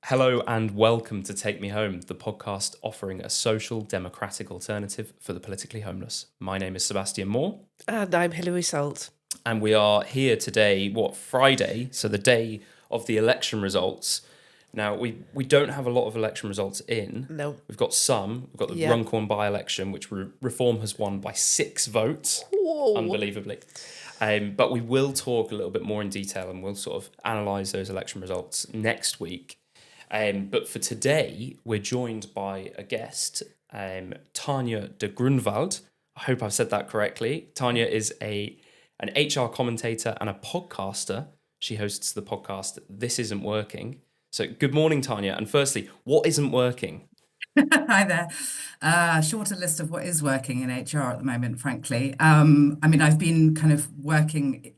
Hello and welcome to Take Me Home, the podcast offering a social democratic alternative for the politically homeless. My name is Sebastian.Moore. And I'm hilary.salt. And we are here today, Friday, so the day of the election results. Now, we don't have a lot of election results in. No. We've got some. We've got the Runcorn by-election, which Reform has won by 6 votes, unbelievably. But we will talk a little bit more in detail and we'll sort of analyse those election results next week. But for today, we're joined by a guest, Tanya de Grunwald. I hope I've said that correctly. Tanya is an HR commentator and a podcaster. She hosts the podcast This Isn't Working. So good morning, Tanya. And firstly, what isn't working? Hi there. Shorter list of what is working in HR at the moment, frankly. I've been kind of working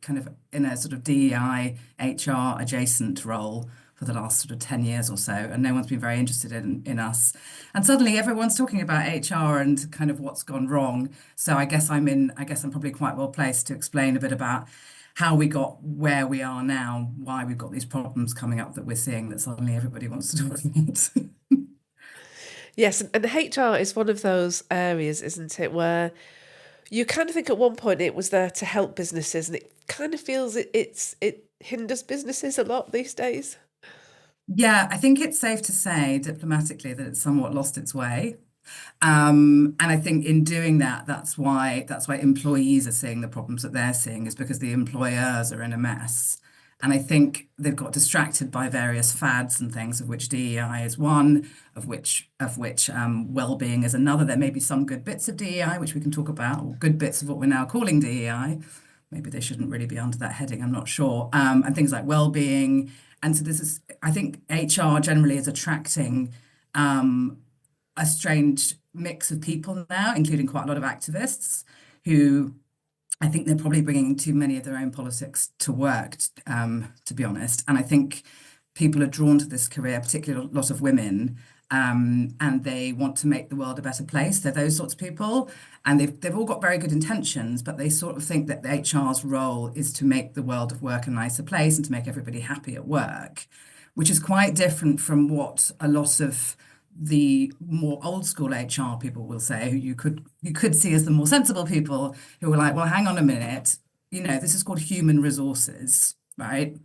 in a sort of DEI HR adjacent role for the last sort of 10 years or so, and no one's been very interested in us. And suddenly everyone's talking about HR and kind of what's gone wrong. So I guess I'm probably quite well placed to explain a bit about how we got where we are now, why we've got these problems coming up that we're seeing that suddenly everybody wants to talk about. Yes, and HR is one of those areas, isn't it, where you kind of think at one point it was there to help businesses, and it kind of feels it hinders businesses a lot these days. Yeah, I think it's safe to say diplomatically that it's somewhat lost its way. And I think in doing that, that's why employees are seeing the problems that they're seeing, is because the employers are in a mess. And I think they've got distracted by various fads and things, of which DEI is one, of which well-being is another. There may be some good bits of DEI, which we can talk about, or good bits of what we're now calling DEI. Maybe they shouldn't really be under that heading, I'm not sure. And things like well-being. And so I think HR generally is attracting a strange mix of people now, including quite a lot of activists who I think they're probably bringing too many of their own politics to work, to be honest. And I think people are drawn to this career, particularly a lot of women, and they want to make the world a better place. They're those sorts of people, and they've all got very good intentions, but they sort of think that the HR's role is to make the world of work a nicer place and to make everybody happy at work, which is quite different from what a lot of the more old school HR people will say, who you could see as the more sensible people, who are like, well, hang on a minute, this is called human resources, right?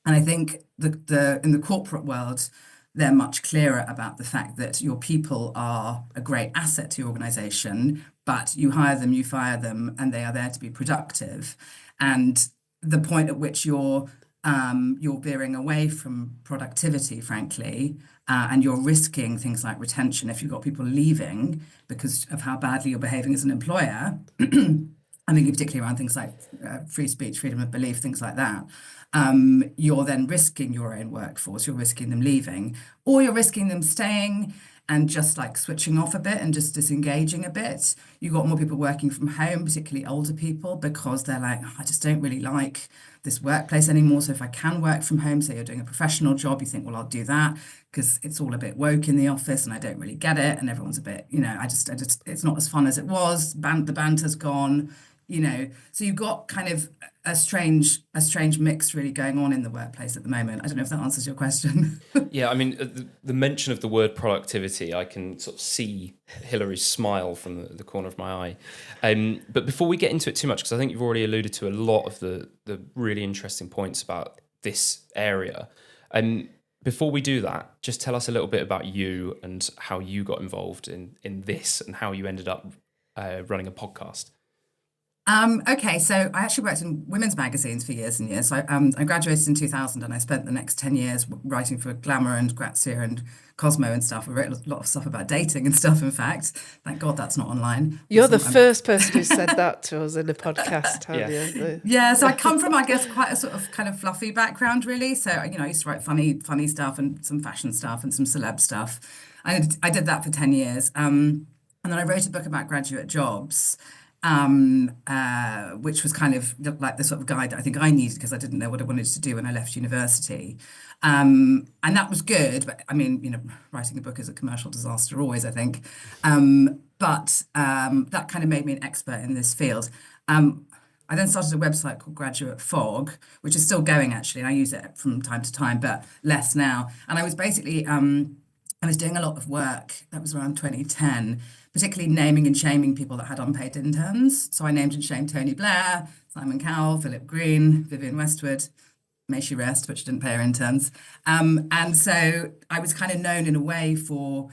And I think in the corporate world, they're much clearer about the fact that your people are a great asset to your organization, but you hire them, you fire them, and they are there to be productive. And the point at which you're veering away from productivity, frankly, and you're risking things like retention if you've got people leaving because of how badly you're behaving as an employer. I mean, particularly around things like free speech, freedom of belief, things like that. You're then risking your own workforce. You're risking them leaving, or you're risking them staying and just like switching off a bit and just disengaging a bit. You've got more people working from home, particularly older people, because they're like, I just don't really like this workplace anymore. So if I can work from home, say you're doing a professional job, you think, well, I'll do that because it's all a bit woke in the office and I don't really get it. And everyone's a bit, it's not as fun as it was. The banter's gone. So you've got kind of a strange mix really going on in the workplace at the moment. I don't know if that answers your question. Yeah, I mean, the mention of the word productivity, I can sort of see Hilary's smile from the corner of my eye. But before we get into it too much, because I think you've already alluded to a lot of the really interesting points about this area. Before we do that, just tell us a little bit about you and how you got involved in this and how you ended up running a podcast. Okay, so I actually worked in women's magazines for years and years. So I graduated in 2000 and I spent the next 10 years writing for Glamour and Grazia and Cosmo and stuff. I wrote a lot of stuff about dating and stuff, in fact. Thank God that's not online. You're the first person who said that to us in a podcast, Tanya. Yeah, so I come from, I guess, quite a sort of kind of fluffy background, really. So, I used to write funny stuff and some fashion stuff and some celeb stuff. I did that for 10 years. And then I wrote a book about graduate jobs. Which was kind of like the sort of guide that I think I needed because I didn't know what I wanted to do when I left university. And that was good, but I mean, writing a book is a commercial disaster always, I think. But that kind of made me an expert in this field. I then started a website called Graduate Fog, which is still going actually, and I use it from time to time, but less now. And I was basically I was doing a lot of work, that was around 2010, particularly naming and shaming people that had unpaid interns. So I named and shamed Tony Blair, Simon Cowell, Philip Green, Vivienne Westwood, may she rest, but she didn't pay her interns. And so I was kind of known in a way for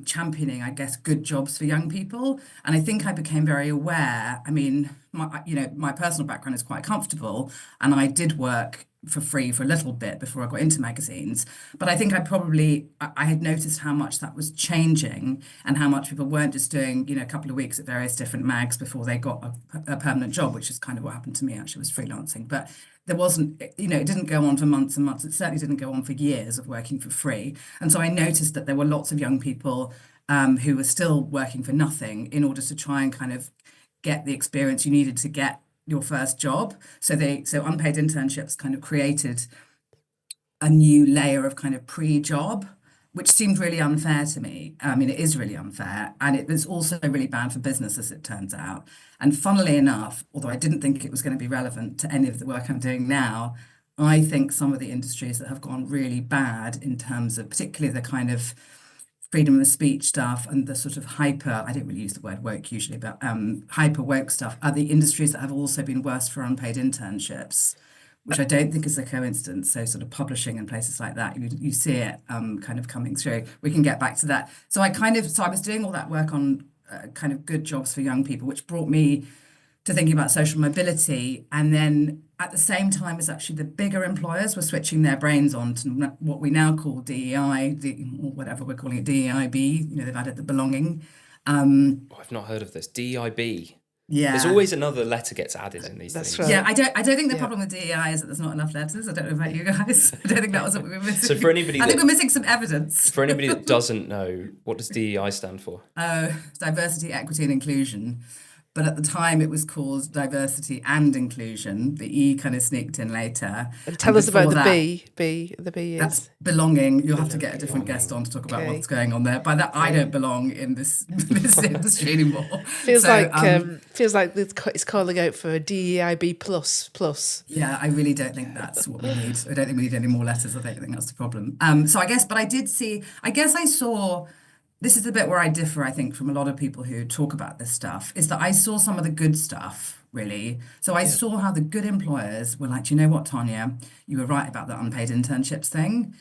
championing, I guess, good jobs for young people. And I think I became very aware. I mean, my personal background is quite comfortable, and I did work for free for a little bit before I got into magazines. But I think I had noticed how much that was changing, and how much people weren't just doing, a couple of weeks at various different mags before they got a permanent job, which is kind of what happened to me actually, was freelancing. But there wasn't, it didn't go on for months and months. It certainly didn't go on for years of working for free. And so I noticed that there were lots of young people who were still working for nothing in order to try and kind of get the experience you needed to get your first job. So unpaid internships kind of created a new layer of kind of pre-job, which seemed really unfair to me. I mean, it is really unfair. And it was also really bad for business, as it turns out. And funnily enough, although I didn't think it was going to be relevant to any of the work I'm doing now, I think some of the industries that have gone really bad in terms of particularly the kind of freedom of speech stuff and the sort of I don't really use the word woke usually, but hyper woke stuff are the industries that have also been worse for unpaid internships, which I don't think is a coincidence. So sort of publishing and places like that, you see it kind of coming through. We can get back to that. So I was doing all that work on kind of good jobs for young people, which brought me to thinking about social mobility. And then at the same time as actually the bigger employers were switching their brains on to what we now call DEI, or whatever we're calling it, DEIB, they've added the belonging. I've not heard of this. DEIB. Yeah. There's always another letter gets added in these things. Right. Yeah, I don't think the problem with DEI is that there's not enough letters. I don't know about you guys. I don't think that was what we were missing. So for anybody I think we're missing some evidence. For anybody that doesn't know, what does DEI stand for? Diversity, equity and inclusion. But at the time it was called diversity and inclusion. The E kind of sneaked in later. And tell us about the B. The B is? That's belonging. You'll have to get a different guest on to talk about what's going on there. By that, I don't belong in this industry anymore. Feels like it's calling out for a DEIB plus. Yeah, I really don't think that's what we need. I don't think we need any more letters. I don't think that's the problem. So I guess I saw. This is the bit where I differ, I think, from a lot of people who talk about this stuff, is that I saw some of the good stuff, really. So I saw how the good employers were like, you know what, Tanya, you were right about the unpaid internships thing.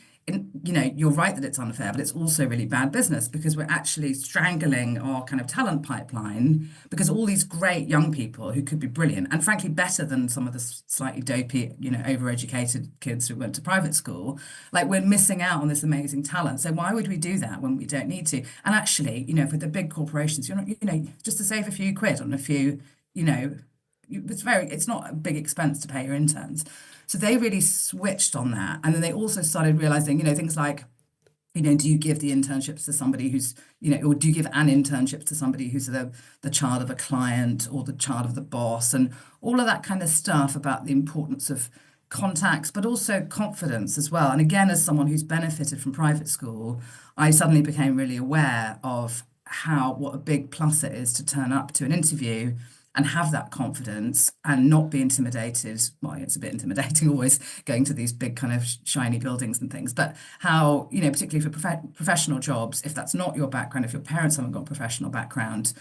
You're right that it's unfair, but it's also really bad business because we're actually strangling our kind of talent pipeline because all these great young people who could be brilliant and frankly better than some of the slightly dopey, overeducated kids who went to private school, like we're missing out on this amazing talent. So why would we do that when we don't need to? And actually, for the big corporations, you're not, just to save a few quid on a few, it's not a big expense to pay your interns. So they really switched on that. And then they also started realizing, things like, do you give the internships to somebody who's, or do you give an internship to somebody who's the child of a client or the child of the boss, and all of that kind of stuff about the importance of contacts, but also confidence as well. And again, as someone who's benefited from private school, I suddenly became really aware of what a big plus it is to turn up to an interview and have that confidence and not be intimidated. Well, it's a bit intimidating always going to these big kind of shiny buildings and things, but how, particularly for professional jobs, if that's not your background, if your parents haven't got a professional background,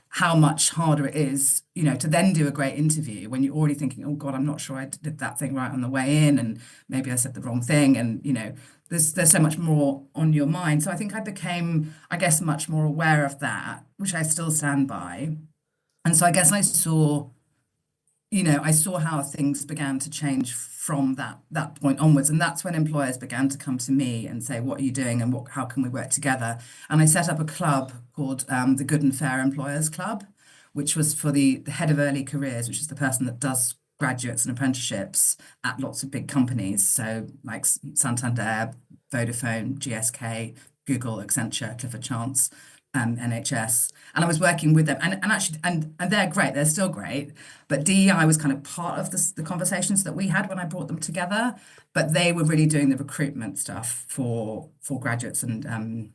how much harder it is, to then do a great interview when you're already thinking, oh God, I'm not sure I did that thing right on the way in, and maybe I said the wrong thing. And, there's so much more on your mind. So I think I became, much more aware of that, which I still stand by. And so I guess I saw how things began to change from that point onwards. And that's when employers began to come to me and say, what are you doing and how can we work together? And I set up a club called the Good and Fair Employers Club, which was for the head of early careers, which is the person that does graduates and apprenticeships at lots of big companies. So like Santander, Vodafone, GSK, Google, Accenture, Clifford Chance, NHS, and I was working with them, and actually, and they're great. They're still great, but DEI was kind of part of the conversations that we had when I brought them together. But they were really doing the recruitment stuff for graduates and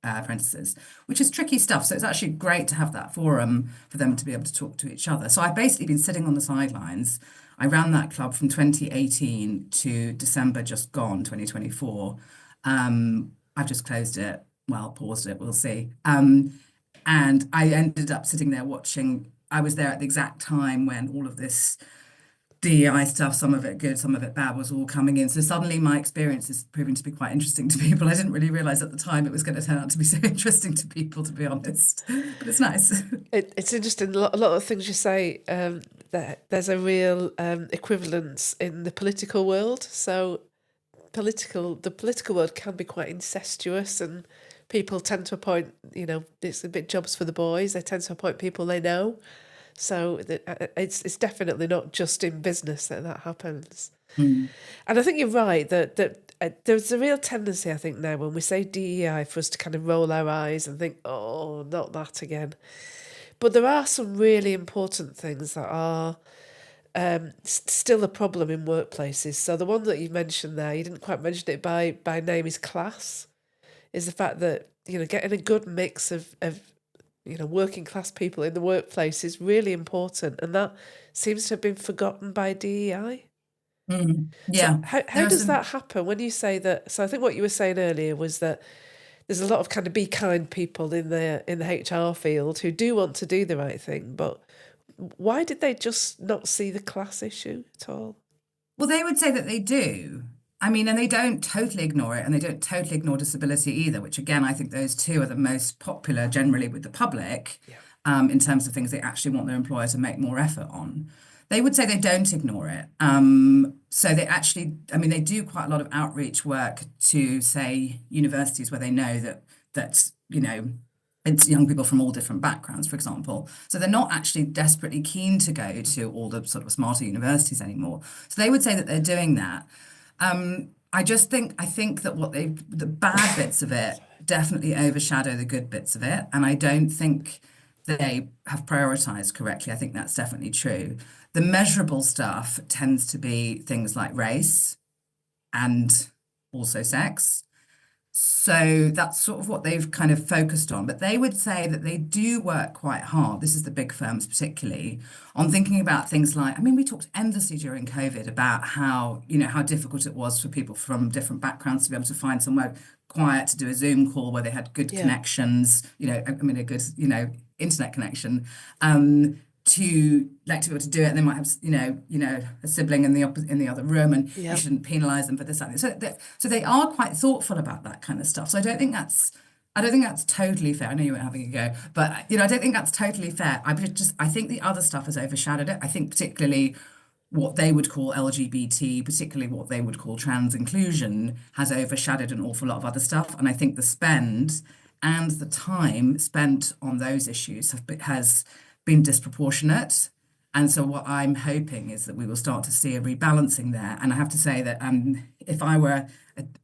apprentices, which is tricky stuff. So it's actually great to have that forum for them to be able to talk to each other. So I've basically been sitting on the sidelines. I ran that club from 2018 to December just gone, 2024. I've just closed it, well, paused it, we'll see. And I ended up sitting there watching. I was there at the exact time when all of this DEI stuff, some of it good, some of it bad, was all coming in. So suddenly my experience is proving to be quite interesting to people. I didn't really realize at the time it was going to turn out to be so interesting to people, to be honest. But it's nice. It's interesting. A lot of things you say, that there's a real equivalence in the political world. So the political world can be quite incestuous, and people tend to appoint, it's a bit jobs for the boys. They tend to appoint people they know. So it's definitely not just in business that happens. And I think you're right that there's a real tendency, I think, now when we say DEI, for us to kind of roll our eyes and think, oh, not that again. But there are some really important things that are still a problem in workplaces. So the one that you mentioned there, you didn't quite mention it by name, is class. Is the fact that, getting a good mix of working class people in the workplace is really important, and that seems to have been forgotten by DEI. Yeah. So how does that happen when you say that? So I think what you were saying earlier was that there's a lot of kind of be kind people in the HR field who do want to do the right thing, but why did they just not see the class issue at all? Well, they would say that they do. I mean, and they don't totally ignore it, and they don't totally ignore disability either, which again, I think those two are the most popular generally with the public, in terms of things they actually want their employer to make more effort on. They would say they don't ignore it. So they actually, I mean, they do quite a lot of outreach work to, say, universities where they know that it's young people from all different backgrounds, for example. So they're not actually desperately keen to go to all the sort of smarter universities anymore. So they would say that they're doing that. I think that the bad bits of it definitely overshadow the good bits of it. And I don't think they have prioritized correctly. I think that's definitely true. The measurable stuff tends to be things like race and also sex. So that's sort of what they've kind of focused on. But they would say that they do work quite hard, this is the big firms particularly, on thinking about things like, I mean, we talked endlessly during COVID about how difficult it was for people from different backgrounds to be able to find somewhere quiet to do a Zoom call where they had good connections, a good, internet connection. To be able to do it, and they might have a sibling in the other room, and you shouldn't penalise them for this. So they are quite thoughtful about that kind of stuff. So I don't think that's totally fair. I know you weren't having a go, but I don't think that's totally fair. I think the other stuff has overshadowed it. I think particularly what they would call LGBT, particularly what they would call trans inclusion, has overshadowed an awful lot of other stuff. And I think the spend and the time spent on those issues has been disproportionate. And so what I'm hoping is that we will start to see a rebalancing there. And I have to say that if I were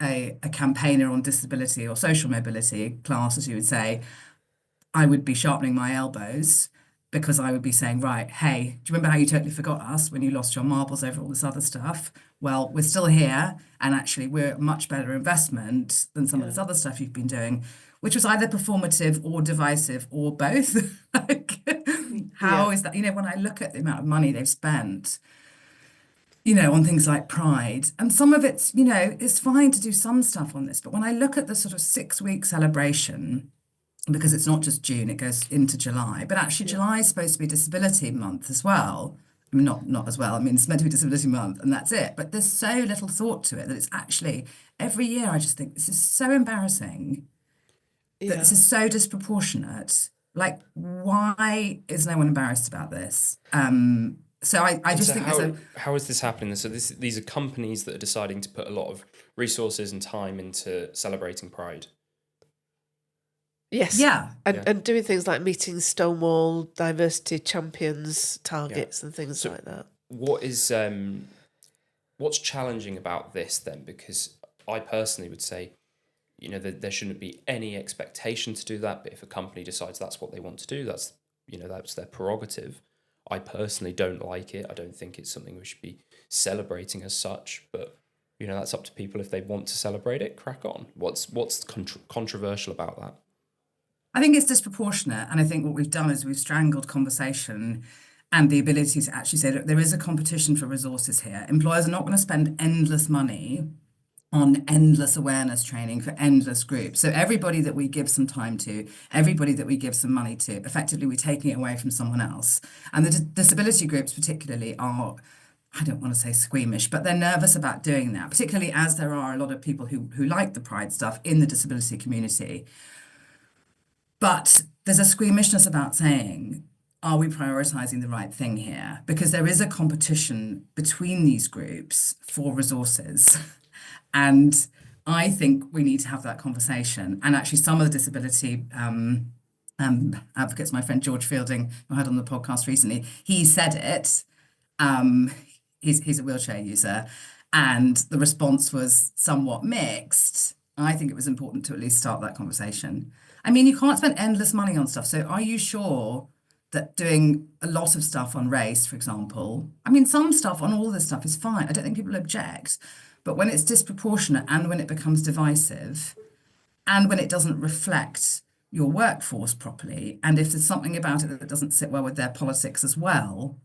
a campaigner on disability or social mobility class, as you would say, I would be sharpening my elbows, because I would be saying, right, hey, do you remember how you totally forgot us when you lost your marbles over all this other stuff? Well, we're still here, and actually we're a much better investment than some of this other stuff you've been doing, which was either performative or divisive or both. How is that? When I look at the amount of money they've spent, on things like Pride, and some of it's, it's fine to do some stuff on this, but when I look at the sort of 6-week celebration, because it's not just June, it goes into July. But actually, July is supposed to be Disability Month as well. I mean, not as well. I mean, it's meant to be Disability Month, and that's it. But there's so little thought to it that it's actually, every year I just think this is so embarrassing, that this is so disproportionate. Like, why is no one embarrassed about this? So I just think how is this happening? So these are companies that are deciding to put a lot of resources and time into celebrating Pride. Yes. Yeah. And doing things like meeting Stonewall diversity champions targets and things like that. What is what's challenging about this then? Because I personally would say, that there shouldn't be any expectation to do that. But if a company decides that's what they want to do, that's their prerogative. I personally don't like it. I don't think it's something we should be celebrating as such. But that's up to people if they want to celebrate it. Crack on. What's controversial about that? I think it's disproportionate. And I think what we've done is we've strangled conversation and the ability to actually say that there is a competition for resources here. Employers are not going to spend endless money on endless awareness training for endless groups. So everybody that we give some time to, everybody that we give some money to, effectively we're taking it away from someone else. And the disability groups particularly are, I don't want to say squeamish, but they're nervous about doing that, particularly as there are a lot of people who like the Pride stuff in the disability community. But there's a squeamishness about saying, are we prioritising the right thing here? Because there is a competition between these groups for resources. And I think we need to have that conversation. And actually, some of the disability advocates, my friend George Fielding, who I had on the podcast recently, he said it. He's a wheelchair user. And the response was somewhat mixed. I think it was important to at least start that conversation. I mean, you can't spend endless money on stuff. So are you sure that doing a lot of stuff on race, for example, I mean, some stuff on all this stuff is fine. I don't think people object. But when it's disproportionate and when it becomes divisive and when it doesn't reflect your workforce properly, and if there's something about it that doesn't sit well with their politics as well,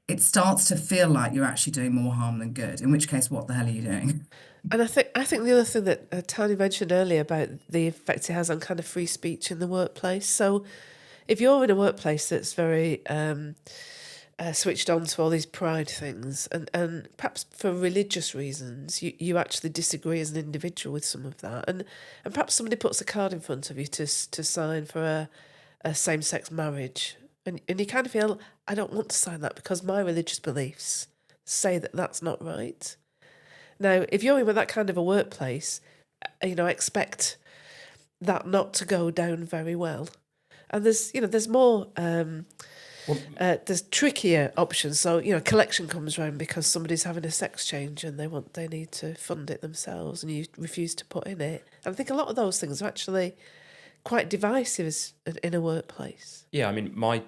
it starts to feel like you're actually doing more harm than good, in which case, what the hell are you doing? And I think the other thing that Tanya mentioned earlier about the effect it has on kind of free speech in the workplace. So if you're in a workplace that's very switched on to all these pride things, and perhaps for religious reasons, you actually disagree as an individual with some of that, and perhaps somebody puts a card in front of you to sign for a same-sex marriage, and you kind of feel, I don't want to sign that because my religious beliefs say that that's not right. Now, if you're in that kind of a workplace, expect that not to go down very well. And there's more, there's trickier options. So, collection comes around because somebody's having a sex change and they need to fund it themselves and you refuse to put in it. And I think a lot of those things are actually quite divisive in a workplace. Yeah, I mean, my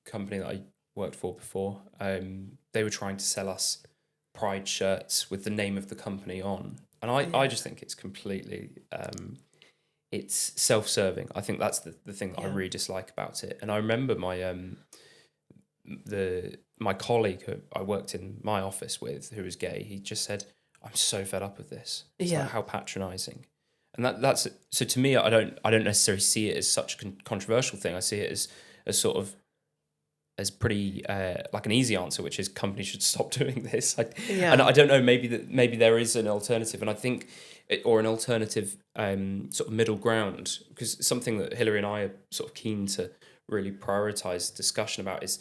company that I worked for before, they were trying to sell us Pride shirts with the name of the company on. And I just think it's completely... it's self-serving. I think that's the thing that I really dislike about it. And I remember my colleague who I worked in my office with, who was gay, he just said, I'm so fed up with this. It's like, how patronising. And that's so to me, I don't necessarily see it as such a controversial thing. I see it as sort of as pretty like an easy answer, which is companies should stop doing this. And I don't know, maybe there is an alternative, and I think or an alternative sort of middle ground, because something that Hilary and I are sort of keen to really prioritise discussion about is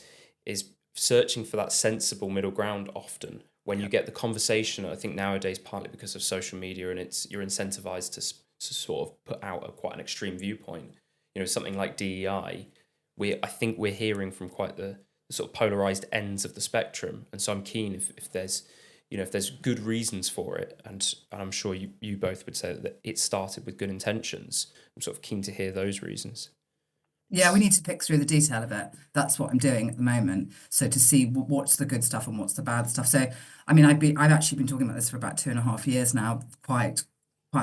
searching for that sensible middle ground often when you get the conversation. I think nowadays, partly because of social media, and you're incentivized to sort of put out quite an extreme viewpoint. Something like DEI, I think we're hearing from quite the sort of polarized ends of the spectrum, and so I'm keen if there's if there's good reasons for it, and I'm sure you both would say that it started with good intentions. I'm sort of keen to hear those reasons. Yeah, we need to pick through the detail of it. That's what I'm doing at the moment. So to see what's the good stuff and what's the bad stuff. So, I mean, I've actually been talking about this for about 2.5 years now, quite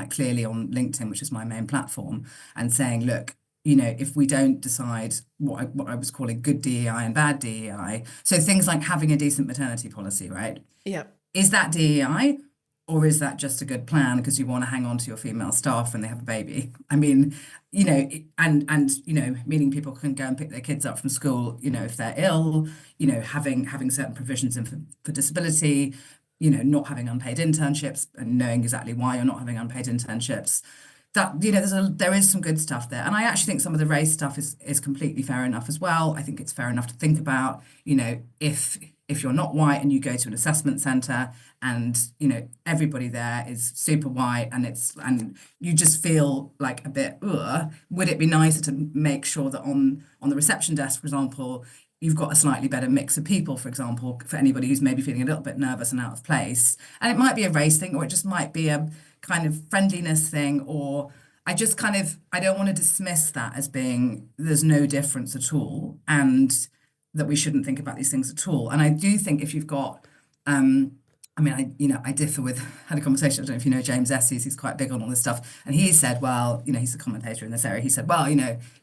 clearly on LinkedIn, which is my main platform, and saying, look, if we don't decide what I was calling good DEI and bad DEI, so things like having a decent maternity policy, right? Yeah. Is that DEI? Or is that just a good plan because you want to hang on to your female staff when they have a baby? I mean, meaning people can go and pick their kids up from school, if they're ill, having certain provisions in for disability, not having unpaid internships and knowing exactly why you're not having unpaid internships. That, there is some good stuff there. And I actually think some of the race stuff is completely fair enough as well. I think it's fair enough to think about, if you're not white and you go to an assessment centre and everybody there is super white and you just feel like a bit, would it be nicer to make sure that on the reception desk, for example, you've got a slightly better mix of people, for example, for anybody who's maybe feeling a little bit nervous and out of place. And it might be a race thing, or it just might be a kind of friendliness thing, or I don't want to dismiss that as being there's no difference at all and that we shouldn't think about these things at all. And I do think if you've got I mean, I differ with, had a conversation, I don't know if you know James Esses, he's quite big on all this stuff. And he said, well, he's a commentator in this area. He said, well,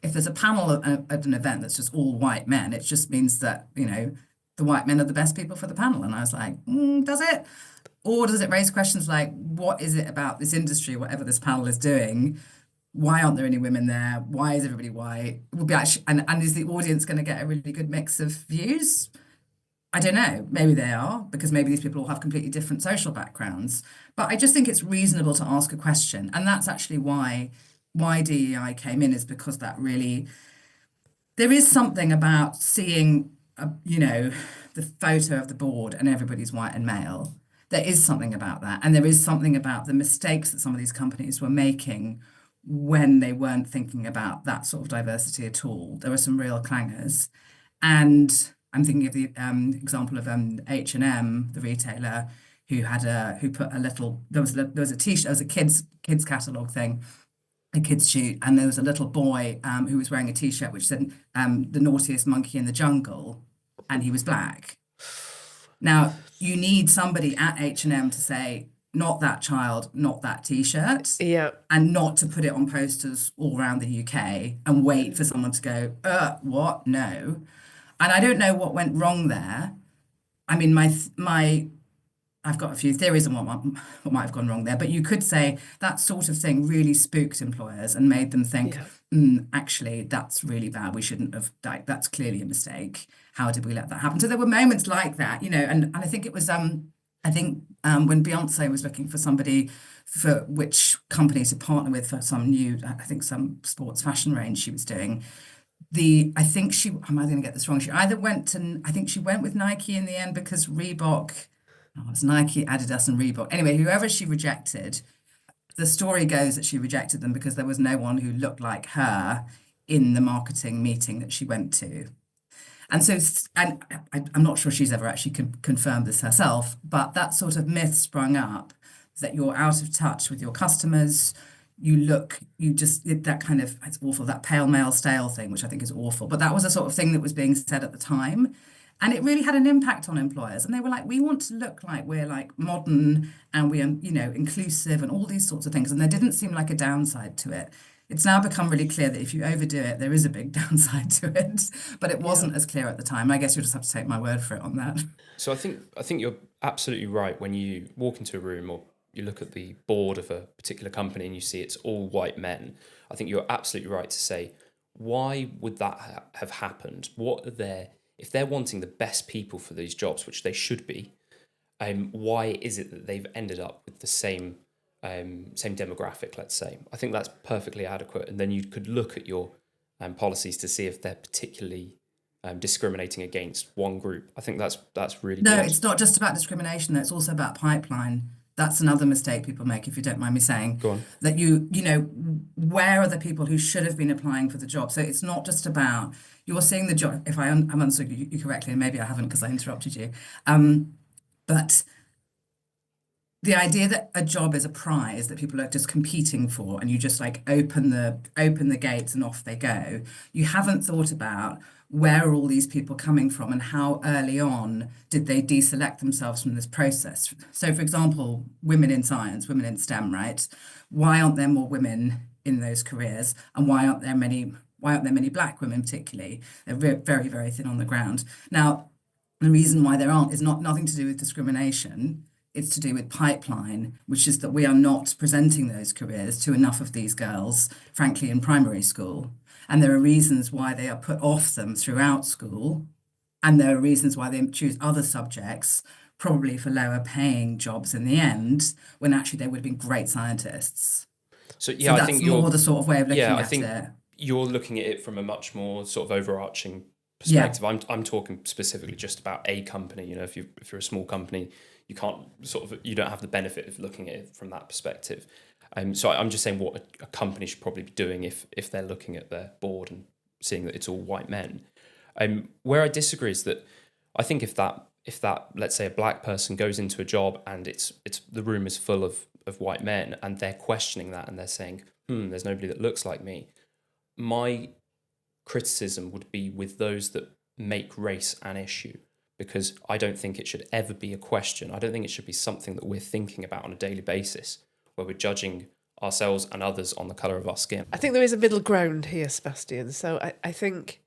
if there's a panel at an event that's just all white men, it just means that, the white men are the best people for the panel. And I was like, does it? Or does it raise questions like, what is it about this industry, whatever this panel is doing? Why aren't there any women there? Why is everybody white? It would be actually, and is the audience going to get a really good mix of views? I don't know. Maybe they are, because maybe these people all have completely different social backgrounds. But I just think it's reasonable to ask a question. And that's actually why DEI came in, is because that really, there is something about seeing, the photo of the board and everybody's white and male. There is something about that. And there is something about the mistakes that some of these companies were making when they weren't thinking about that sort of diversity at all. There were some real clangers. And I'm thinking of the example of H&M, the retailer, who put a little, there was a t-shirt, there was a kids catalogue thing, a kids shoot, and there was a little boy who was wearing a t-shirt which said the naughtiest monkey in the jungle, and he was black. Now, you need somebody at H&M to say, not that child, not that t-shirt, and not to put it on posters all around the UK and wait for someone to go, what? No. And I don't know what went wrong there. I mean, I've got a few theories on what might have gone wrong there, but you could say that sort of thing really spooked employers and made them think, actually, that's really bad. We shouldn't have, that's clearly a mistake. How did we let that happen? So there were moments like that, and I think it was, when Beyonce was looking for somebody for which company to partner with for some new, I think some sports fashion range she was doing, I think she, am I going to get this wrong? She either I think she went with Nike in the end because Reebok, it was Nike, Adidas and Reebok. Anyway, whoever she rejected, the story goes that she rejected them because there was no one who looked like her in the marketing meeting that she went to. And so, and I'm not sure she's ever actually confirmed this herself, but that sort of myth sprung up that you're out of touch with your customers. That kind of, it's awful, that pale male stale thing, which I think is awful. But that was a sort of thing that was being said at the time. And it really had an impact on employers. And they were like, we want to look like we're like modern and we are, inclusive and all these sorts of things. And there didn't seem like a downside to it. It's now become really clear that if you overdo it, there is a big downside to it. But it wasn't as clear at the time. I guess you'll just have to take my word for it on that. So I think you're absolutely right when you walk into a room or you look at the board of a particular company and you see it's all white men. I think you're absolutely right to say, why would that have happened? If they're wanting the best people for these jobs, which they should be, why is it that they've ended up with the same demographic, let's say? I think that's perfectly adequate. And then you could look at your policies to see if they're particularly discriminating against one group. I think that's really good. No, it's not just about discrimination, though. It's also about pipeline. That's another mistake people make, if you don't mind me saying. Go on. That where are the people who should have been applying for the job? So it's not just about, you're seeing the job, if I understood you correctly, and maybe I haven't because I interrupted you. But the idea that a job is a prize that people are just competing for, and you just like open the gates and off they go, you haven't thought about where are all these people coming from and how early on did they deselect themselves from this process. So, for example, women in science, women in STEM, right? Why aren't there more women in those careers, and why aren't there many black women particularly? They're very, very thin on the ground. Now, the reason why there aren't is nothing to do with discrimination. It's to do with pipeline, which is that we are not presenting those careers to enough of these girls, frankly, in primary school. And there are reasons why they are put off them throughout school. And there are reasons why they choose other subjects, probably for lower paying jobs in the end, when actually they would have been great scientists. So I think more the sort of way of looking at it. You're looking at it from a much more sort of overarching perspective. Yeah. I'm talking specifically just about a company. If you're a small company, you don't have the benefit of looking at it from that perspective. So I'm just saying what a company should probably be doing if they're looking at their board and seeing that it's all white men. Where I disagree is that I think if that let's say a black person goes into a job and it's the room is full of white men and they're questioning that and they're saying, there's nobody that looks like me. My criticism would be with those that make race an issue, because I don't think it should ever be a question. I don't think it should be something that we're thinking about on a daily basis, where we're judging ourselves and others on the colour of our skin. I think there is a middle ground here, Sebastian. So I think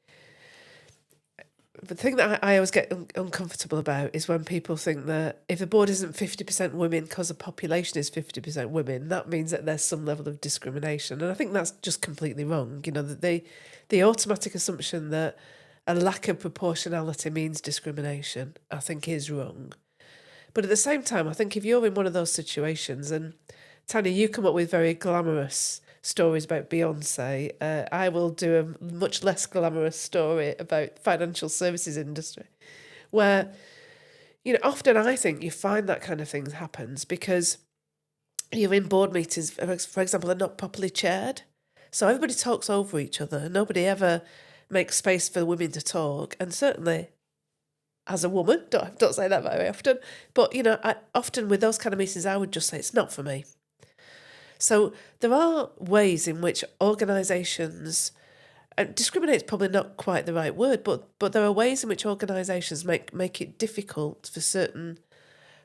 the thing that I always get uncomfortable about is when people think that if the board isn't 50% women because the population is 50% women, that means that there's some level of discrimination. And I think that's just completely wrong. You know, that the automatic assumption that a lack of proportionality means discrimination, I think is wrong. But at the same time, I think if you're in one of those situations, and Tanya, you come up with very glamorous stories about Beyonce, I will do a much less glamorous story about financial services industry, where, you know, often I think you find that kind of thing happens because you're in board meetings, for example, they're not properly chaired. So everybody talks over each other. Nobody ever makes space for women to talk. And certainly, as a woman, don't say that very often, but, you know, often with those kind of meetings, I would just say, it's not for me. So there are ways in which organisations, and discriminate is probably not quite the right word, but there are ways in which organisations make it difficult for certain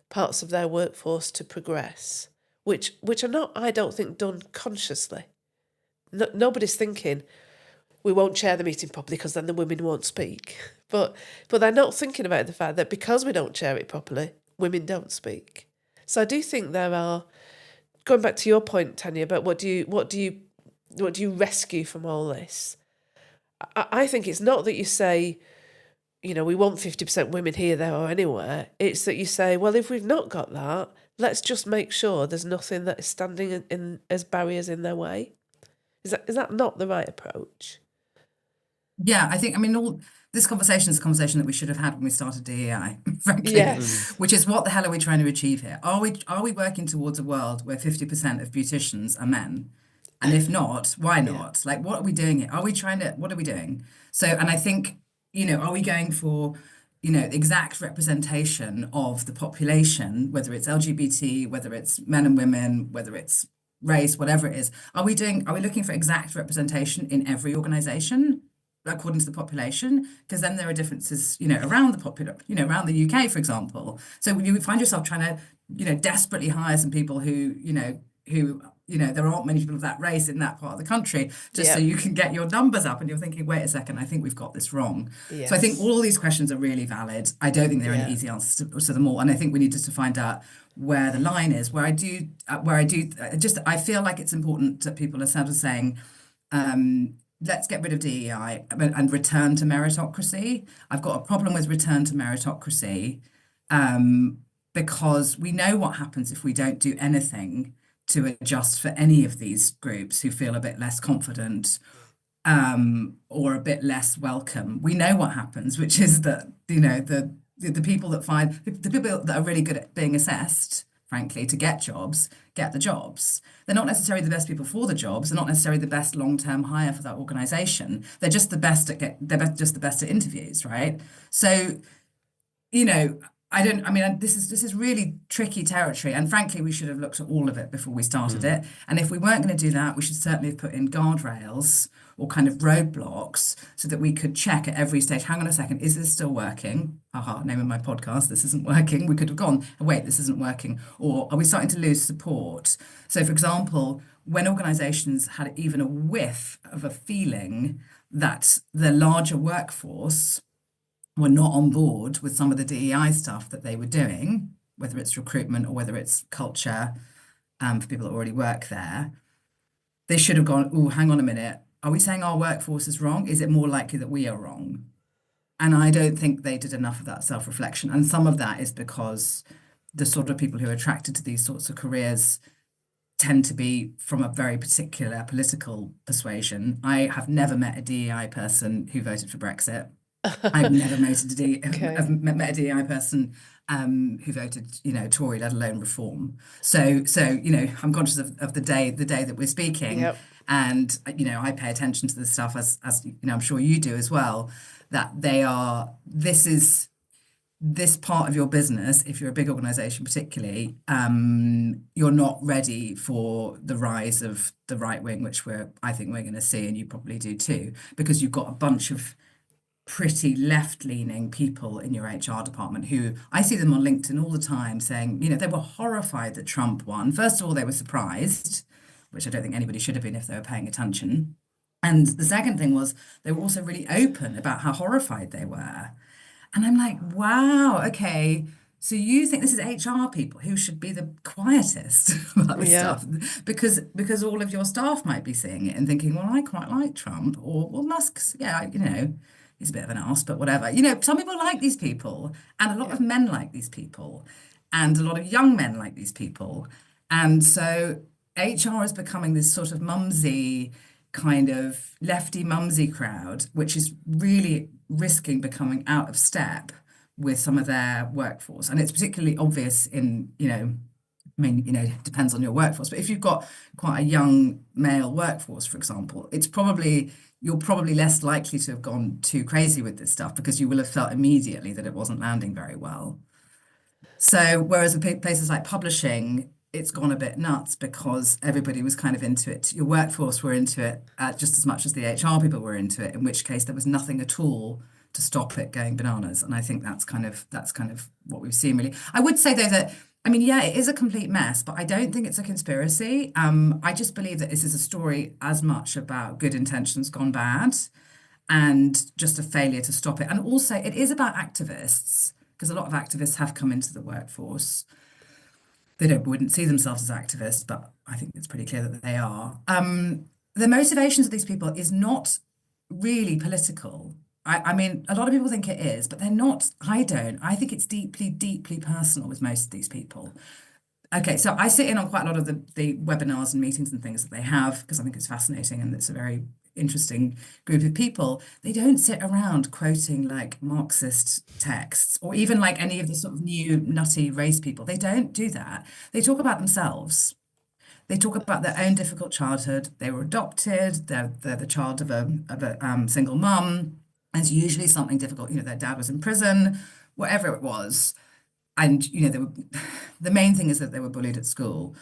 parts of their workforce to progress, which are not, I don't think, done consciously. Nobody's thinking, we won't chair the meeting properly because then the women won't speak. But they're not thinking about the fact that because we don't chair it properly, women don't speak. So I do think there are, going back to your point, Tanya, about what do you rescue from all this? I think it's not that you say, you know, we want 50% women here, there, or anywhere. It's that you say, well, if we've not got that, let's just make sure there's nothing that is standing in as barriers in their way. Is that not the right approach? Yeah, I think, I mean, all this conversation is a conversation that we should have had when we started DEI, frankly. Yes. Which is, what the hell are we trying to achieve here? Are we working towards a world where 50% of beauticians are men? And if not, why not? Like, what are we doing here? What are we doing? So, and I think, you know, are we going for, you know, exact representation of the population, whether it's LGBT, whether it's men and women, whether it's race, whatever it is? Are we looking for exact representation in every organization, according to the population? Because then there are differences, you know, around around the UK, for example. So you find yourself trying to, you know, desperately hire some people who there aren't many people of that race in that part of the country, just so you can get your numbers up, and you're thinking, wait a second, I think we've got this wrong. Yes. So I think all these questions are really valid. I don't think there are any easy answers to them all, and I think we need to find out where the line is. I feel like it's important that people are sort of saying, let's get rid of DEI and return to meritocracy. I've got a problem with return to meritocracy because we know what happens if we don't do anything to adjust for any of these groups who feel a bit less confident or a bit less welcome. We know what happens, which is that, you know, the people that are really good at being assessed, frankly, to get the jobs. They're not necessarily the best people for the jobs. They're not necessarily the best long-term hire for that organization. They're just the best at interviews, right? So, you know, this is really tricky territory, and frankly, we should have looked at all of it before we started it. And if we weren't going to do that, we should certainly have put in guardrails or kind of roadblocks so that we could check at every stage, hang on a second, is this still working? Name of my podcast, this isn't working. We could have gone, oh, wait, this isn't working. Or are we starting to lose support? So, for example, when organizations had even a whiff of a feeling that the larger workforce were not on board with some of the DEI stuff that they were doing, whether it's recruitment or whether it's culture for people that already work there, they should have gone, oh, hang on a minute. Are we saying our workforce is wrong? Is it more likely that we are wrong? And I don't think they did enough of that self-reflection. And some of that is because the sort of people who are attracted to these sorts of careers tend to be from a very particular political persuasion. I have never met a DEI person who voted for Brexit. I've never met a DEI person who voted, you know, Tory, let alone Reform. So you know, I'm conscious of the day that we're speaking, and you know, I pay attention to this stuff as you know, I'm sure you do as well. That this part of your business, if you're a big organization particularly, you're not ready for the rise of the right wing, which I think we're going to see, and you probably do too, because you've got a bunch of pretty left-leaning people in your HR department who I see them on LinkedIn all the time saying, they were horrified that Trump won. First of all, they were surprised, which I don't think anybody should have been if they were paying attention. And the second thing was they were also really open about how horrified they were. And I'm like, wow, okay. So you think this is HR people who should be the quietest about this Yeah. stuff because all of your staff might be seeing it and thinking, well, I quite like Trump, or well, Musk's, yeah, he's a bit of an arse, but whatever. Some people like these people, and a lot of men like these people, and a lot of young men like these people. And so HR is becoming this sort of mumsy, kind of lefty mumsy crowd, which is really risking becoming out of step with some of their workforce. And it's particularly obvious in, it depends on your workforce, but if you've got quite a young male workforce, for example, you're probably less likely to have gone too crazy with this stuff because you will have felt immediately that it wasn't landing very well. So whereas in places like publishing, it's gone a bit nuts because everybody was kind of into it. Your workforce were into it just as much as the HR people were into it, in which case there was nothing at all to stop it going bananas. And I think that's kind of what we've seen, really. I would say, though, that, it is a complete mess, but I don't think it's a conspiracy. I just believe that this is a story as much about good intentions gone bad and just a failure to stop it. And also it is about activists, because a lot of activists have come into the workforce. They wouldn't see themselves as activists, but I think it's pretty clear that they are. The motivations of these people is not really political. A lot of people think it is, but they're not. I don't. I think it's deeply, deeply personal with most of these people. Okay, so I sit in on quite a lot of the webinars and meetings and things that they have because I think it's fascinating and it's a very interesting group of people. They don't sit around quoting like Marxist texts or even like any of the sort of new nutty race people. They don't do that. They talk about themselves. They talk about their own difficult childhood. They were adopted. They're the child of a single mum. And it's usually something difficult. Their dad was in prison, whatever it was. And, the main thing is that they were bullied at school.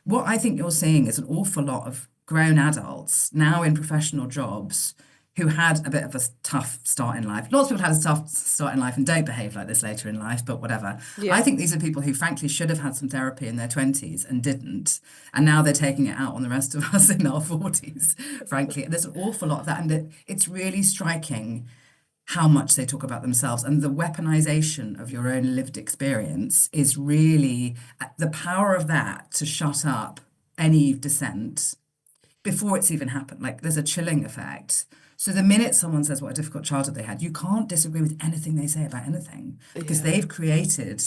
What I think you're seeing is an awful lot of grown adults now in professional jobs who had a bit of a tough start in life. Lots of people had a tough start in life and don't behave like this later in life, but whatever. Yeah. I think these are people who frankly should have had some therapy in their 20s and didn't. And now they're taking it out on the rest of us in our 40s, frankly. There's an awful lot of that. And it's really striking how much they talk about themselves, and the weaponization of your own lived experience is really the power of that to shut up any dissent before it's even happened. Like there's a chilling effect. So the minute someone says what a difficult childhood they had, you can't disagree with anything they say about anything because they've created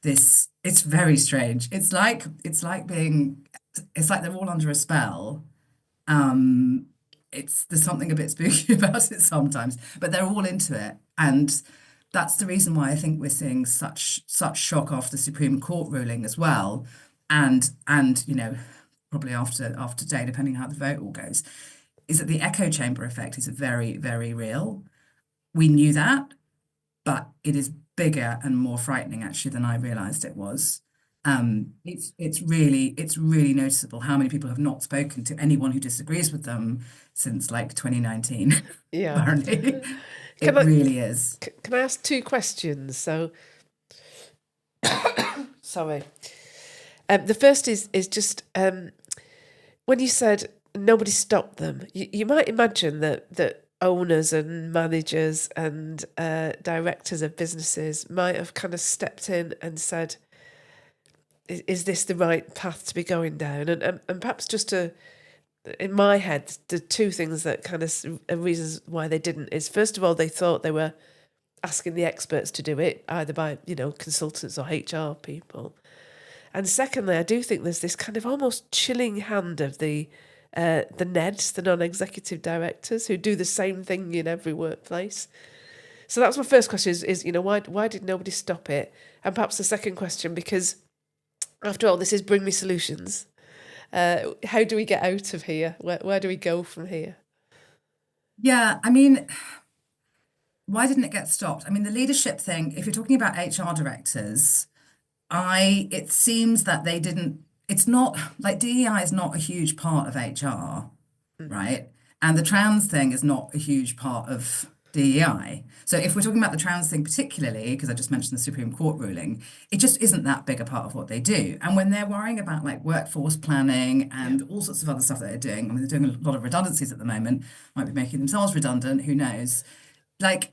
this. It's very strange. It's like they're all under a spell. There's something a bit spooky about it sometimes, but they're all into it. And that's the reason why I think we're seeing such shock after the Supreme Court ruling as well. And probably after today, depending how the vote all goes, is that the echo chamber effect is very, very real. We knew that, but it is bigger and more frightening actually than I realized it was. It's really noticeable how many people have not spoken to anyone who disagrees with them since like 2019. Yeah. Apparently. It really is. Can I ask two questions? So sorry. The first is just when you said nobody stopped them, you might imagine that owners and managers and directors of businesses might have kind of stepped in and said, is this the right path to be going down? And perhaps just in my head, the two things that kind of reasons why they didn't is, first of all, they thought they were asking the experts to do it, either by, consultants or HR people. And secondly, I do think there's this kind of almost chilling hand of the NEDs, the non-executive directors, who do the same thing in every workplace. So that's my first question is why did nobody stop it? And perhaps the second question, because after all, this is Bring Me Solutions. How do we get out of here? Where do we go from here? Yeah, why didn't it get stopped? The leadership thing, if you're talking about HR directors, it seems that they didn't, it's not, like DEI is not a huge part of HR, right? And the trans thing is not a huge part of DEI. So if we're talking about the trans thing particularly, because I just mentioned the Supreme Court ruling, it just isn't that big a part of what they do. And when they're worrying about like workforce planning and all sorts of other stuff that they're doing, I mean, they're doing a lot of redundancies at the moment, might be making themselves redundant, who knows? Like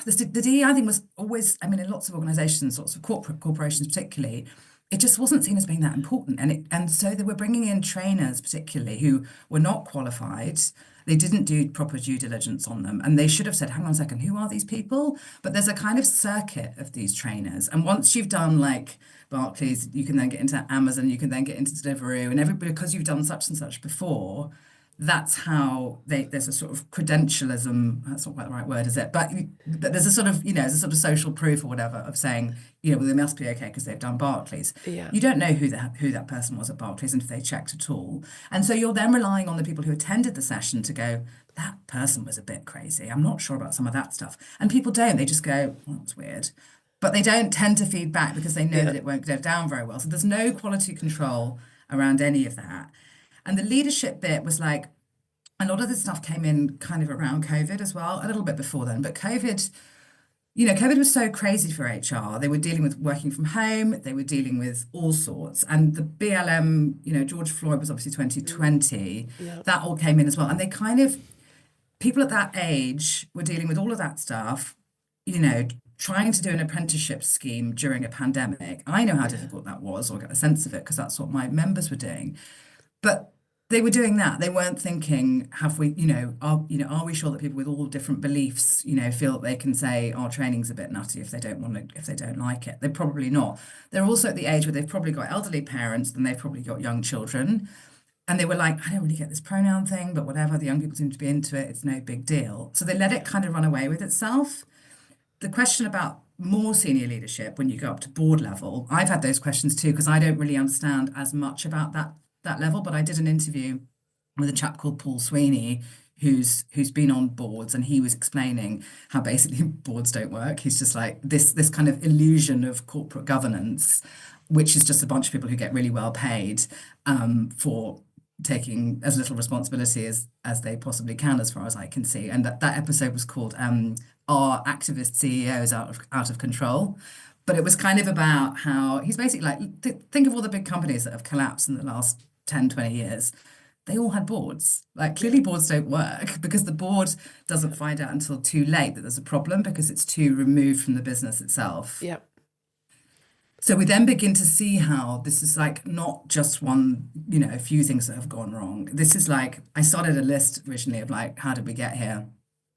the DEI thing was always, I mean, in lots of organizations, lots of corporations particularly, it just wasn't seen as being that important. And so they were bringing in trainers particularly who were not qualified. They didn't do proper due diligence on them. And they should have said, hang on a second, who are these people? But there's a kind of circuit of these trainers. And once you've done like Barclays, you can then get into Amazon, you can then get into Deliveroo, and everybody, because you've done such and such before, that's how there's a sort of credentialism, that's not quite the right word, is it? But there's a sort of, there's a sort of social proof or whatever of saying, well, they must be okay because they've done Barclays. Yeah. You don't know who that person was at Barclays and if they checked at all. And so you're then relying on the people who attended the session to go, that person was a bit crazy. I'm not sure about some of that stuff. And people don't. They just go, well, that's weird. But they don't tend to feed back because they know that it won't go down very well. So there's no quality control around any of that. And the leadership bit was like, a lot of this stuff came in kind of around COVID as well, a little bit before then. But COVID was so crazy for HR. They were dealing with working from home. They were dealing with all sorts. And the BLM, George Floyd was obviously 2020. That all came in as well. And they kind of, people at that age were dealing with all of that stuff, trying to do an apprenticeship scheme during a pandemic. I know how difficult that was, or get a sense of it, because that's what my members were doing. But they were doing that. They weren't thinking, are we sure that people with all different beliefs, feel that they can say our training's a bit nutty if they don't like it? They're probably not. They're also at the age where they've probably got elderly parents, then they've probably got young children. And they were like, I don't really get this pronoun thing, but whatever, the young people seem to be into it. It's no big deal. So they let it kind of run away with itself. The question about more senior leadership when you go up to board level, I've had those questions too, because I don't really understand as much about that level, but I did an interview with a chap called Paul Sweeney, who's been on boards, and he was explaining how basically boards don't work. He's just like this kind of illusion of corporate governance, which is just a bunch of people who get really well paid for taking as little responsibility as they possibly can, as far as I can see. And that episode was called "Are Activist CEOs Out of Control?" But it was kind of about how he's basically like, think of all the big companies that have collapsed in the last 10, 20 years. They all had boards. Like, clearly boards don't work because the board doesn't find out until too late that there's a problem because it's too removed from the business itself. Yep. So we then begin to see how this is like not just one, a few things that have gone wrong. This is like, I started a list originally of like, how did we get here?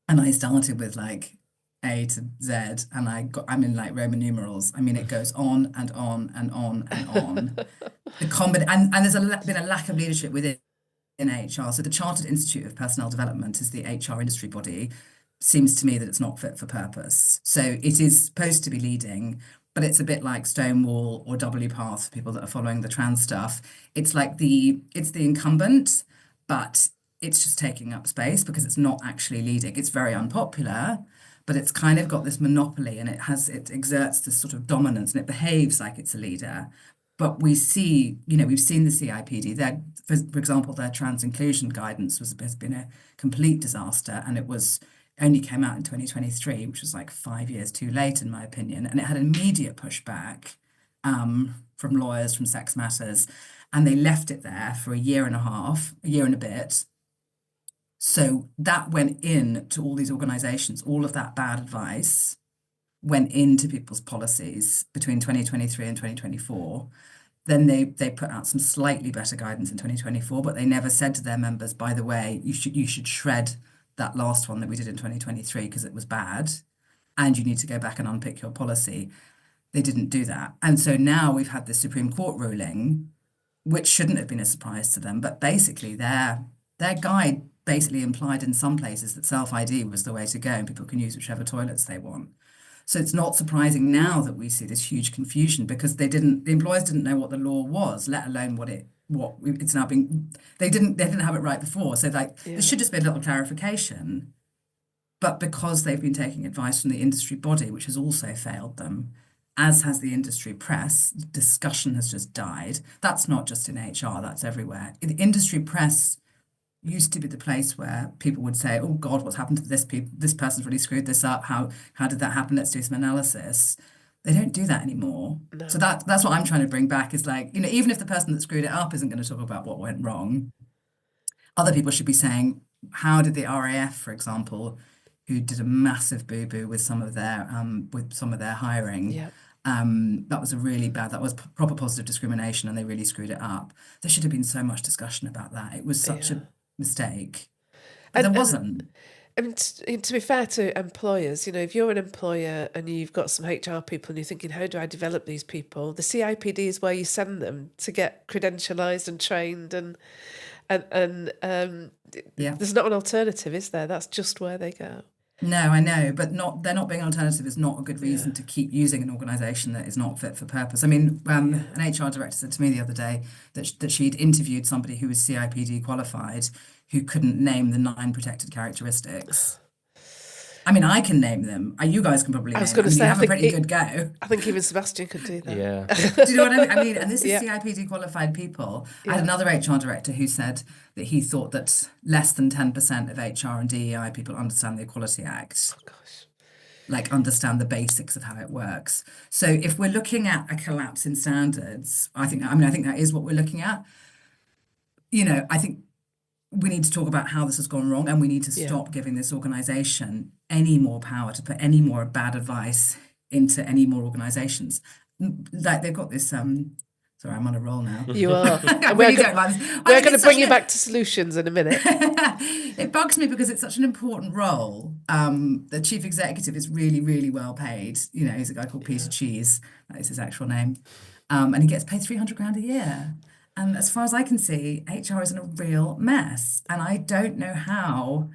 And I started with like A to Z, and I'm in like Roman numerals. I mean, it goes on and on and on and on. And there's been a lack of leadership within HR. So the Chartered Institute of Personnel Development is the HR industry body. Seems to me that it's not fit for purpose. So it is supposed to be leading, but it's a bit like Stonewall or WPath for people that are following the trans stuff. It's like it's the incumbent, but it's just taking up space because it's not actually leading. It's very unpopular, but it's kind of got this monopoly, and it exerts this sort of dominance, and it behaves like it's a leader. But we see, we've seen the CIPD. For example, their trans inclusion guidance has been a complete disaster, and it only came out in 2023, which was like 5 years too late, in my opinion. And it had immediate pushback from lawyers, from Sex Matters, and they left it there for a year and a bit. So that went in to all these organizations. All of that bad advice went into people's policies between 2023 and 2024. Then they put out some slightly better guidance in 2024, but they never said to their members, by the way, you should shred that last one that we did in 2023 because it was bad, and you need to go back and unpick your policy. They didn't do that. And so now we've had this Supreme Court ruling, which shouldn't have been a surprise to them, but basically their guide basically implied in some places that self-ID was the way to go and people can use whichever toilets they want. So it's not surprising now that we see this huge confusion because the employers didn't know what the law was, let alone what it's now being. They didn't have it right before. So there should just be a little clarification. But because they've been taking advice from the industry body, which has also failed them, as has the industry press, discussion has just died. That's not just in HR, that's everywhere. The industry press, used to be the place where people would say, oh God, what's happened to this person's really screwed this up. How did that happen? Let's do some analysis. They don't do that anymore. No. So that's what I'm trying to bring back is like, even if the person that screwed it up isn't going to talk about what went wrong, other people should be saying, how did the RAF, for example, who did a massive boo-boo with some of their hiring, Yeah. that was that was proper positive discrimination and they really screwed it up. There should have been so much discussion about that. It was such a mistake. But there wasn't. And to be fair to employers, if you're an employer and you've got some HR people and you're thinking, how do I develop these people? The CIPD is where you send them to get credentialised and trained and there's not an alternative, is there? That's just where they go. No, I know, but they're not being an alternative is not a good reason to keep using an organisation that is not fit for purpose. I mean, an HR director said to me the other day that she'd interviewed somebody who was CIPD qualified who couldn't name the 9 protected characteristics. I mean, I can name them. You guys can probably name them. I was going to say, you have a pretty good go. I think even Sebastian could do that. Yeah. Do you know what I mean? And this is CIPD qualified people. I had another HR director who said that he thought that less than 10% of HR and DEI people understand the Equality Act. Oh, gosh. Like understand the basics of how it works. So if we're looking at a collapse in standards, I think that is what we're looking at. I think we need to talk about how this has gone wrong and we need to stop giving this organisation any more power to put any more bad advice into any more organisations. Like they've got this, sorry, I'm on a roll now. You are. We're going to bring you back to solutions in a minute. It bugs me because it's such an important role. The chief executive is really, really well paid. He's a guy called Peter Cheese. That is his actual name. And he gets paid 300 grand a year. And as far as I can see, HR is in a real mess. And I don't know how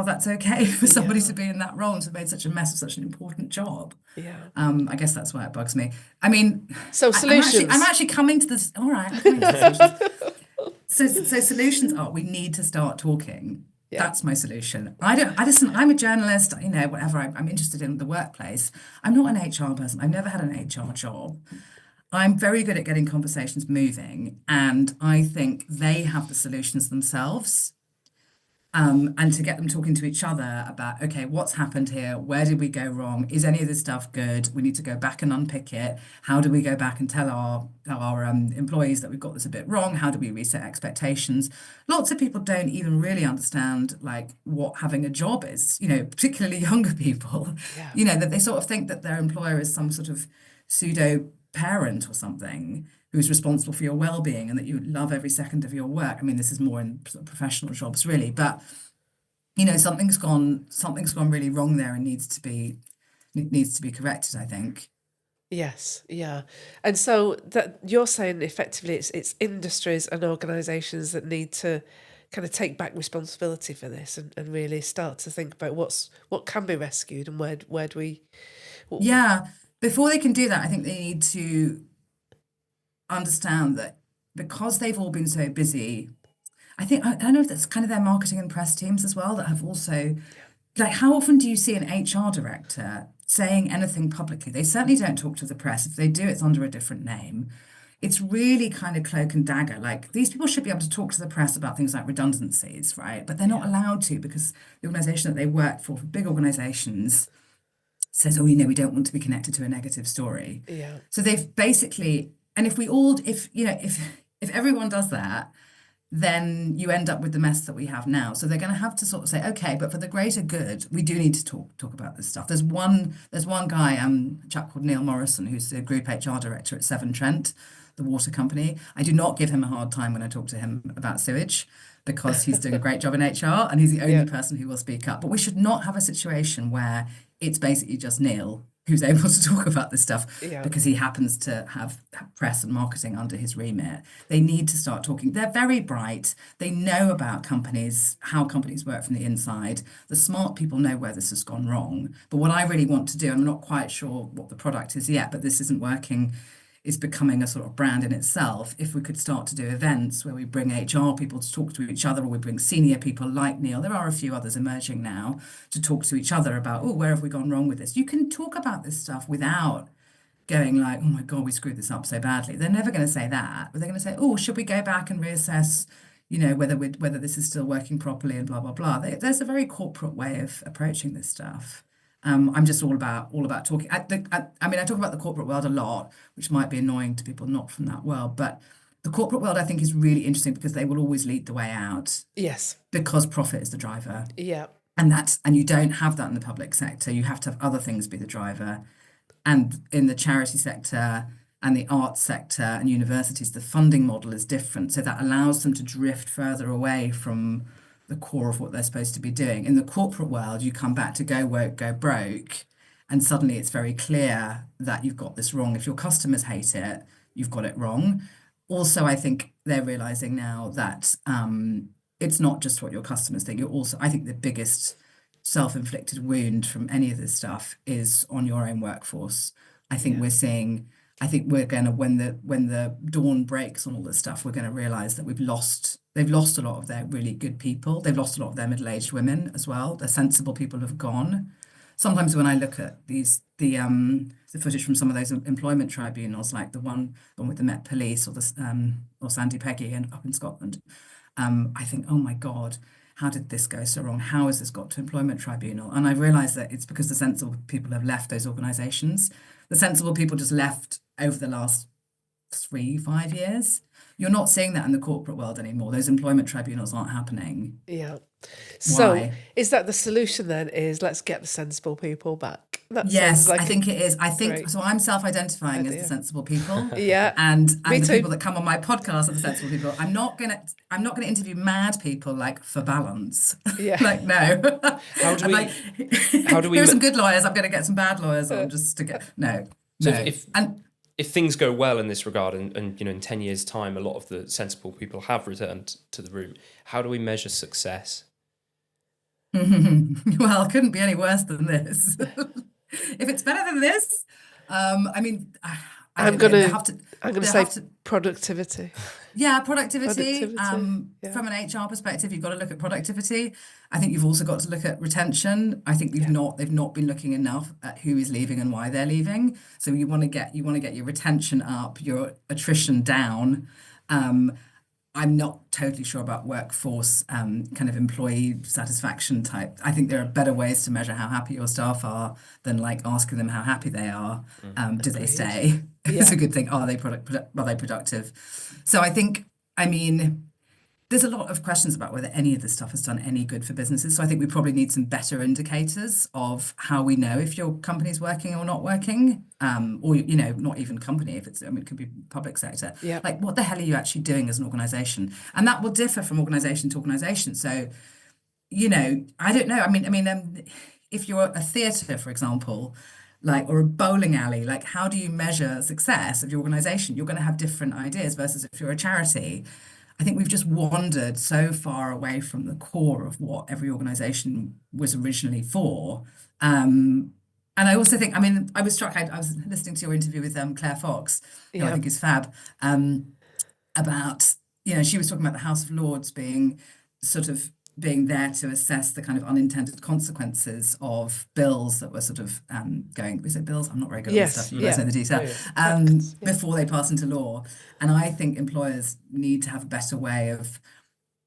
that's okay for somebody to be in that role and to have made such a mess of such an important job. Yeah. I guess that's why it bugs me. I mean, so solutions. I'm actually coming to this. All right. I'm coming to the solutions. So solutions are we need to start talking. Yeah. That's my solution. I'm a journalist, whatever. I'm interested in the workplace. I'm not an HR person. I've never had an HR job. I'm very good at getting conversations moving, and I think they have the solutions themselves. And to get them talking to each other about, okay, what's happened here? Where did we go wrong? Is any of this stuff good? We need to go back and unpick it. How do we go back and tell our employees that we've got this a bit wrong? How do we reset expectations? Lots of people don't even really understand like what having a job is, particularly younger people, that they sort of think that their employer is some sort of pseudo parent or something who's responsible for your well-being and that you love every second of your work. I mean, this is more in professional jobs really, but something's gone really wrong there and needs to be corrected, I think. Yes, yeah. And so that you're saying effectively it's industries and organisations that need to kind of take back responsibility for this and really start to think about what can be rescued and where do we Before they can do that, I think they need to understand that because they've all been so busy, I don't know if that's kind of their marketing and press teams as well that have also, like, how often do you see an HR director saying anything publicly? They certainly don't talk to the press. If they do, it's under a different name. It's really kind of cloak and dagger. Like, these people should be able to talk to the press about things like redundancies, right? But they're not allowed to because the organisation that they work for big organisations, says, we don't want to be connected to a negative story. Yeah. So they've basically, and if everyone does that, then you end up with the mess that we have now. So they're going to have to sort of say, okay, but for the greater good, we do need to talk about this stuff. There's one guy, a chap called Neil Morrison, who's the group HR director at Severn Trent, the water company. I do not give him a hard time when I talk to him about sewage, because he's doing a great job in HR and he's the only person who will speak up. But we should not have a situation where it's basically just Neil who's able to talk about this stuff because he happens to have press and marketing under his remit. They need to start talking. They're very bright. They know about companies, how companies work from the inside. The smart people know where this has gone wrong. But what I really want to do, I'm not quite sure what the product is yet, but this isn't working, is becoming a sort of brand in itself. If we could start to do events where we bring HR people to talk to each other, or we bring senior people like Neil, there are a few others emerging now, to talk to each other about, where have we gone wrong with this? You can talk about this stuff without going like, oh my God, we screwed this up so badly. They're never going to say that, but they're going to say, should we go back and reassess, whether this is still working properly and blah blah blah. There's a very corporate way of approaching this stuff. I'm just all about talking. I talk about the corporate world a lot, which might be annoying to people not from that world, but the corporate world I think is really interesting because they will always lead the way out. Yes. Because profit is the driver. Yeah. And you don't have that in the public sector. You have to have other things be the driver. And in the charity sector and the arts sector and universities, the funding model is different. So that allows them to drift further away from the core of what they're supposed to be doing. In the corporate world, you come back to go woke, go broke, and suddenly it's very clear that you've got this wrong. If your customers hate it, you've got it wrong. Also, I think they're realizing now that it's not just what your customers think. I think the biggest self-inflicted wound from any of this stuff is on your own workforce. I think we're going to, when the dawn breaks on all this stuff, we're going to realize that they've lost a lot of their really good people. They've lost a lot of their middle-aged women as well. The sensible people have gone. Sometimes when I look at the footage from some of those employment tribunals, like the one with the Met Police or Sandy Peggy up in Scotland, I think, oh my God, how did this go so wrong? How has this got to employment tribunal? And I realised that it's because the sensible people have left those organisations. The sensible people just left over the last 3-5 years. You're not seeing that in the corporate world anymore. Those employment tribunals aren't happening. Yeah. So Why? Is that the solution then? Is let's get the sensible people back? Yes, I think it is. I think so. I'm self-identifying as the sensible people. Yeah. And Me the too. people that come on my podcast are the sensible people. I'm not gonna interview mad people like for balance. Yeah. Like, no. How do we Here are some good lawyers. I'm gonna get some bad lawyers on just to get no. So no. If things go well in this regard, and in 10 years' time, a lot of the sensible people have returned to the room, how do we measure success? Well, it couldn't be any worse than this. If it's better than this, I'm going to say productivity. Yeah, productivity. From an HR perspective, you've got to look at productivity. I think you've also got to look at retention. I think they've not been looking enough at who is leaving and why they're leaving. So you want to get your retention up, your attrition down. I'm not totally sure about workforce kind of employee satisfaction type. I think there are better ways to measure how happy your staff are than like asking them how happy they are. Do they stay? It's a good thing. Are they productive? So I think, there's a lot of questions about whether any of this stuff has done any good for businesses. So I think we probably need some better indicators of how we know if your company's working or not working, or not even company. If it could be public sector. Yeah. Like, what the hell are you actually doing as an organisation? And that will differ from organisation to organisation. So, I don't know. If you're a theatre, for example, or a bowling alley, how do you measure success of your organisation? You're going to have different ideas versus if you're a charity. I think we've just wandered so far away from the core of what every organisation was originally for. And I also think, I was struck, I was listening to your interview with Claire Fox, who I think is fab, about, she was talking about the House of Lords being there to assess the kind of unintended consequences of bills that were sort of going, is it bills? I'm not very good at this stuff, you guys know the detail, before they pass into law. And I think employers need to have a better way of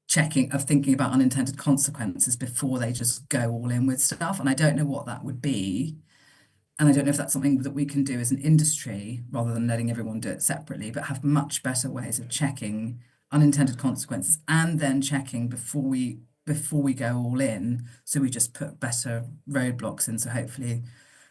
thinking about unintended consequences before they just go all in with stuff. And I don't know what that would be. And I don't know if that's something that we can do as an industry rather than letting everyone do it separately, but have much better ways of checking unintended consequences and then checking before we go all in, so we just put better roadblocks in, so hopefully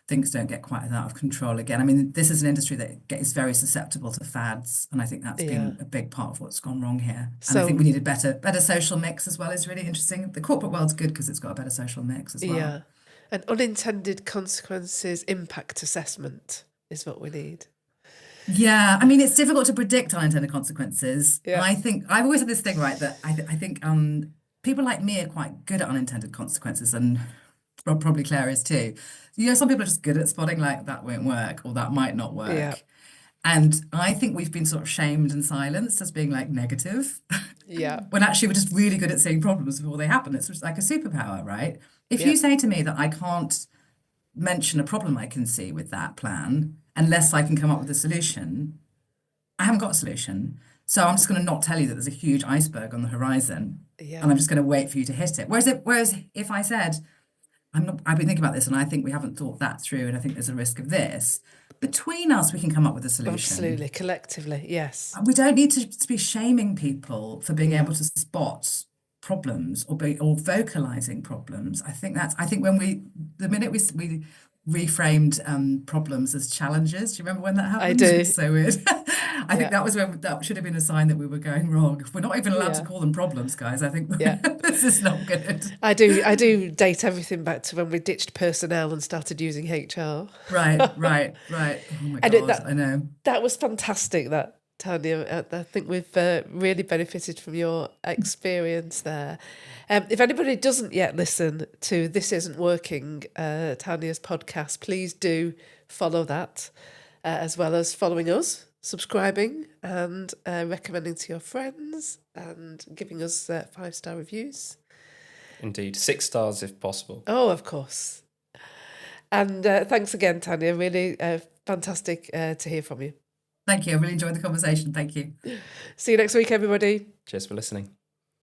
things don't get quite out of control again. This is an industry that is very susceptible to fads, and I think that's been a big part of what's gone wrong here. And I think we need a better social mix as well. Is really interesting. The corporate world's good because it's got a better social mix as well. Yeah, and unintended consequences impact assessment is what we need. Yeah, it's difficult to predict unintended consequences. Yeah. I think I've always had this thing, right, that I think people like me are quite good at unintended consequences, and probably Claire is too. Some people are just good at spotting that won't work or that might not work. Yeah. And I think we've been sort of shamed and silenced as being negative. Yeah. When actually we're just really good at seeing problems before they happen. It's just like a superpower, right? If you say to me that I can't mention a problem I can see with that plan unless I can come up with a solution, I haven't got a solution. So I'm just going to not tell you that there's a huge iceberg on the horizon, Yeah. and I'm just going to wait for you to hit it. Whereas if I said, I've been thinking about this, and I think we haven't thought that through, and I think there's a risk of this. Between us, we can come up with a solution. Absolutely, collectively, yes. We don't need to be shaming people for being able to spot problems or vocalizing problems. I think the minute we reframed problems as challenges. Do you remember when that happened? I do. It's so weird. I think that was when that should have been a sign that we were going wrong. If we're not even allowed to call them problems, guys, I think this is not good. I do date everything back to when we ditched personnel and started using HR. Right. Oh my God, I know. That was fantastic, that, Tanya. I think we've really benefited from your experience there. If anybody doesn't yet listen to This Isn't Working, Tanya's podcast, please do follow that, as well as following us, subscribing and recommending to your friends and giving us 5-star reviews. Indeed. 6 stars if possible. Oh, of course. And thanks again, Tanya. Really fantastic to hear from you. Thank you. I really enjoyed the conversation. Thank you. See you next week, everybody. Cheers for listening.